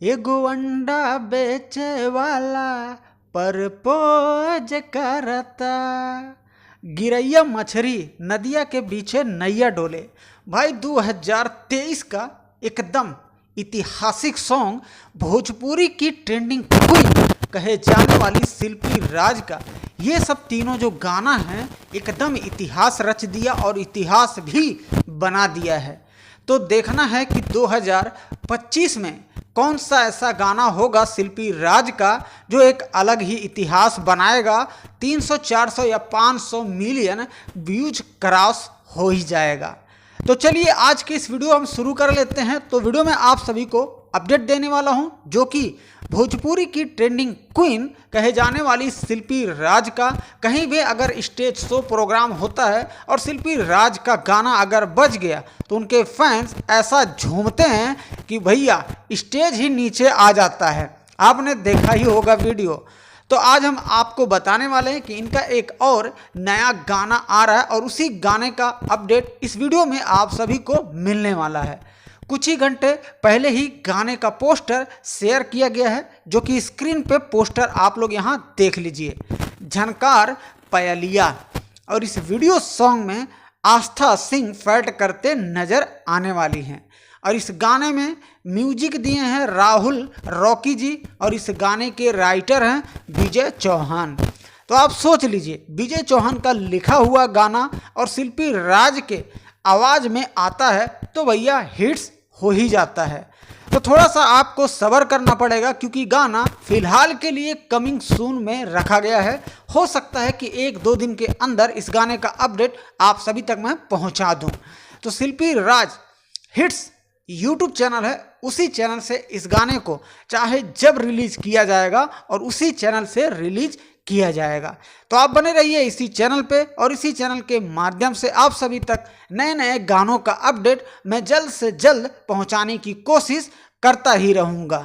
एगो अंडा बेचे वाला परपोज करता। गिरैया मछरी नदिया के बीचे नैया डोले। भाई 2023 का एकदम ऐतिहासिक सॉन्ग भोजपुरी की ट्रेंडिंग क्वीन कहे जाने वाली शिल्पी राज का ये सब तीनों जो गाना है एकदम इतिहास रच दिया और इतिहास भी बना दिया है। तो देखना है कि 2025 में कौन सा ऐसा गाना होगा शिल्पी राज का जो एक अलग ही इतिहास बनाएगा। 300, 400 या 500 मिलियन व्यूज क्रॉस हो ही जाएगा। तो चलिए आज के इस वीडियो हम शुरू कर लेते हैं। तो वीडियो में आप सभी को अपडेट देने वाला हूं जो कि भोजपुरी की ट्रेंडिंग क्वीन कहे जाने वाली शिल्पी राज का कहीं भी अगर स्टेज शो प्रोग्राम होता है और शिल्पी राज का गाना अगर बज गया तो उनके फैंस ऐसा झूमते हैं कि भैया स्टेज ही नीचे आ जाता है। आपने देखा ही होगा वीडियो। तो आज हम आपको बताने वाले हैं कि इनका एक और नया गाना आ रहा है और उसी गाने का अपडेट इस वीडियो में आप सभी को मिलने वाला है। कुछ ही घंटे पहले ही गाने का पोस्टर शेयर किया गया है जो कि स्क्रीन पे पोस्टर आप लोग यहाँ देख लीजिए। झनकार पयलिया और इस वीडियो सॉन्ग में आस्था सिंह फैट करते नजर आने वाली हैं और इस गाने में म्यूजिक दिए हैं राहुल रॉकी जी और इस गाने के राइटर हैं विजय चौहान। तो आप सोच लीजिए विजय चौहान का लिखा हुआ गाना और शिल्पी राज के आवाज़ में आता है तो भैया हिट्स हो ही जाता है। तो थोड़ा सा आपको सब्र करना पड़ेगा क्योंकि गाना फिलहाल के लिए कमिंग सून में रखा गया है। हो सकता है कि 1-2 दिन के अंदर इस गाने का अपडेट आप सभी तक मैं पहुंचा दूं। तो शिल्पी राज हिट्स यूट्यूब चैनल है, उसी चैनल से इस गाने को चाहे जब रिलीज किया जाएगा और उसी चैनल से रिलीज किया जाएगा। तो आप बने रहिए इसी चैनल पे और इसी चैनल के माध्यम से आप सभी तक नए नए गानों का अपडेट मैं जल्द से जल्द पहुंचाने की कोशिश करता ही रहूँगा।